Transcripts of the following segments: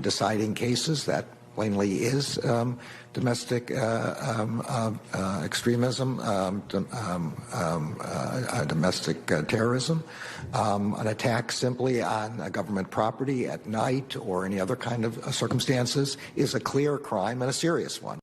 deciding cases. That plainly is domestic extremism, domestic terrorism. An attack simply on a government property at night or any other kind of circumstances is a clear crime and a serious one.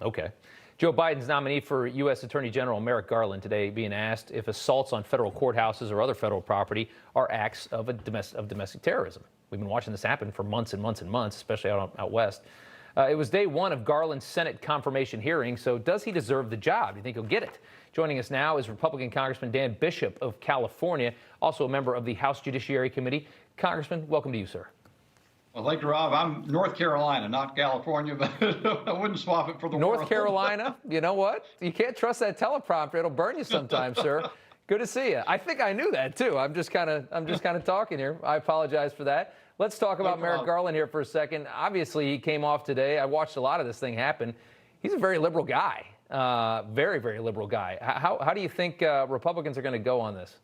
Okay. Joe Biden's nominee for U.S. Attorney General Merrick Garland today being asked if assaults on federal courthouses or other federal property are acts of domestic terrorism. We've been watching this happen for months and months and months, especially out west. It was day one of Garland's Senate confirmation hearing, so does he deserve the job? Do you think he'll get it? Joining us now is Republican Congressman Dan Bishop of California, also a member of the House Judiciary Committee. Congressman, welcome to you, sir. Well, thank you, Rob. I'm North Carolina, not California, but I wouldn't swap it for the world. North Carolina? You know what? You can't trust that teleprompter. It'll burn you sometimes, sir. Good to see you. I think I knew that too. I'm just kind of talking here. I apologize for that. Let's talk about Merrick Garland here for a second. Obviously, he came off today. I watched a lot of this thing happen. He's a very liberal guy, very, very liberal guy. How do you think Republicans are going to go on this?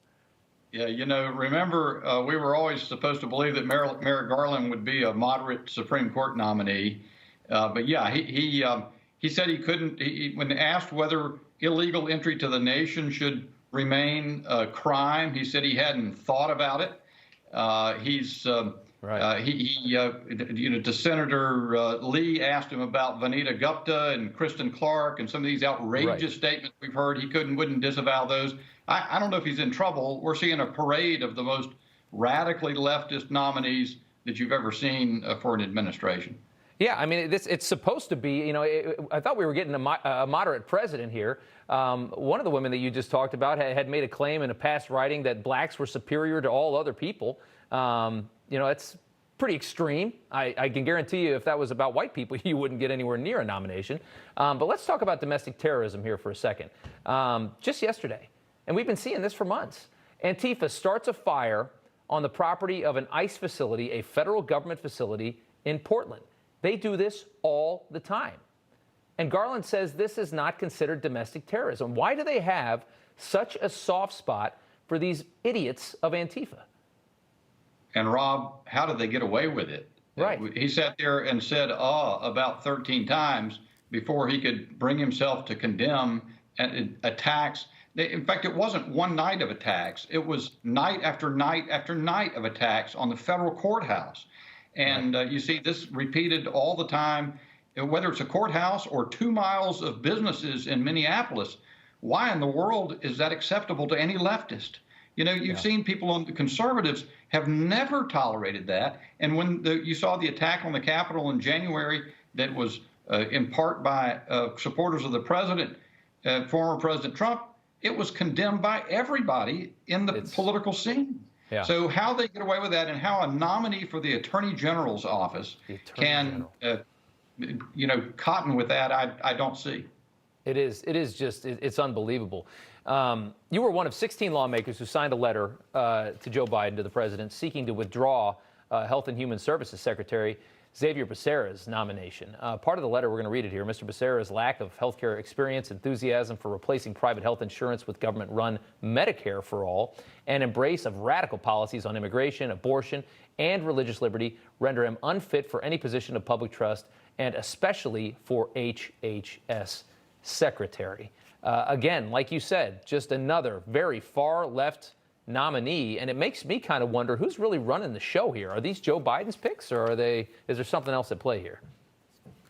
Yeah, you know, remember, we were always supposed to believe that Merrick Garland would be a moderate Supreme Court nominee. But yeah, he said he couldn't, when asked whether illegal entry to the nation should remain a crime, he said he hadn't thought about it. To Senator Lee asked him about Vanita Gupta and Kristen Clark and some of these outrageous statements we've heard. He wouldn't disavow those. I don't know if he's in trouble. We're seeing a parade of the most radically leftist nominees that you've ever seen for an administration. Yeah, I mean, it's supposed to be, you know, I thought we were getting a moderate president here. One of the women that you just talked about had made a claim in a past writing that blacks were superior to all other people. You know, it's pretty extreme. I can guarantee you if that was about white people, you wouldn't get anywhere near a nomination. But let's talk about domestic terrorism here for a second. Just yesterday, and we've been seeing this for months, Antifa starts a fire on the property of an ICE facility, a federal government facility in Portland. They do this all the time. And Garland says this is not considered domestic terrorism. Why do they have such a soft spot for these idiots of Antifa? And Rob, how did they get away with it? Right. He sat there and said, about 13 times before he could bring himself to condemn attacks. In fact, it wasn't one night of attacks. It was night after night after night of attacks on the federal courthouse. And you see this repeated all the time, whether it's a courthouse or 2 miles of businesses in Minneapolis. Why in the world is that acceptable to any leftist? You know, you've seen people on the conservatives have never tolerated that. And when you saw the attack on the Capitol in January that was in part by supporters of the president, former President Trump, it was condemned by everybody in the political scene. Yeah. So how they get away with that and how a nominee for the Attorney General's office can, cotton with that, I don't see. It is just, it's unbelievable. You were one of 16 lawmakers who signed a letter to Joe Biden, to the president, seeking to withdraw Health and Human Services Secretary Xavier Becerra's nomination. Part of the letter, we're going to read it here. Mr. Becerra's lack of healthcare experience, enthusiasm for replacing private health insurance with government-run Medicare for all, and embrace of radical policies on immigration, abortion, and religious liberty render him unfit for any position of public trust, and especially for HHS Secretary. Again, like you said, just another very far left nominee, and it makes me kind of wonder who's really running the show here. Are these Joe Biden's picks, or is there something else at play here?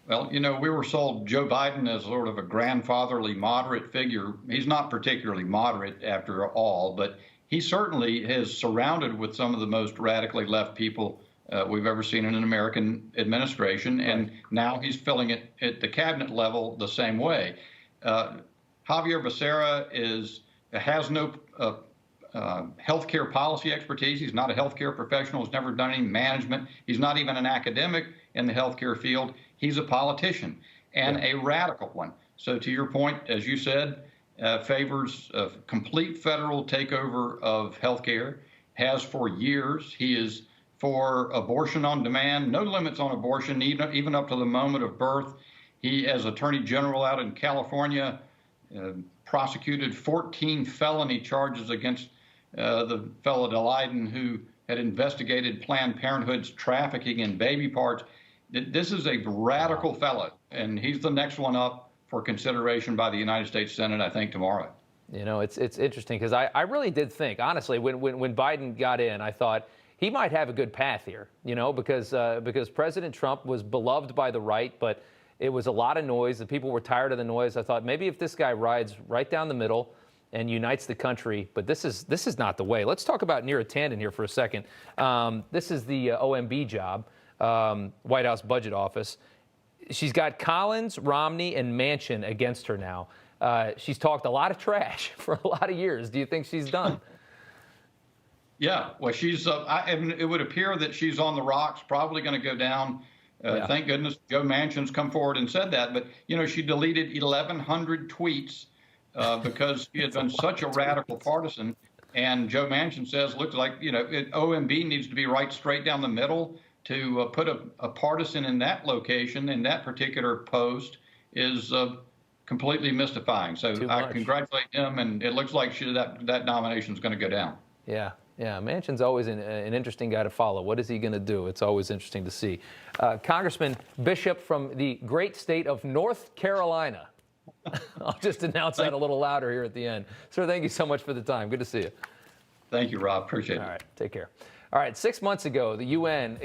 Well, you know, we were sold Joe Biden as sort of a grandfatherly moderate figure. He's not particularly moderate after all, but he certainly is surrounded with some of the most radically left people we've ever seen in an American administration, and now he's filling it at the cabinet level the same way. Javier Becerra has no healthcare policy expertise. He's not a healthcare professional. He's never done any management. He's not even an academic in the healthcare field. He's a politician and a radical one. So to your point, as you said, favors a complete federal takeover of healthcare, has for years. He is for abortion on demand, no limits on abortion, even up to the moment of birth. He, as Attorney General out in California, prosecuted 14 felony charges against the fellow Leiden who had investigated Planned Parenthood's trafficking in baby parts. This is a radical fellow, and he's the next one up for consideration by the United States Senate, I think, tomorrow. You know, it's interesting because I really did think, honestly, when Biden got in, I thought he might have a good path here, you know, because President Trump was beloved by the right, but it was a lot of noise. The people were tired of the noise. I thought maybe if this guy rides right down the middle and unites the country, but this is not the way. Let's talk about Neera Tanden here for a second. This is the OMB job, White House Budget Office. She's got Collins, Romney, and Manchin against her now. She's talked a lot of trash for a lot of years. Do you think she's done? Yeah, well, she's. I mean, it would appear that she's on the rocks, probably going to go down. Yeah. Thank goodness Joe Manchin's come forward and said that. But, you know, she deleted 1,100 tweets because she had been such a radical partisan. And Joe Manchin says, looks like, you know, OMB needs to be right straight down the middle. To put a partisan in that location, in that particular post, is completely mystifying. So I congratulate him, and it looks like that nomination is going to go down. Yeah. Yeah, Manchin's always an interesting guy to follow. What is he going to do? It's always interesting to see. Congressman Bishop from the great state of North Carolina. I'll just announce that a little louder here at the end. Sir, thank you so much for the time. Good to see you. Thank you, Rob. Appreciate it. All right, take care. All right, 6 months ago, the UN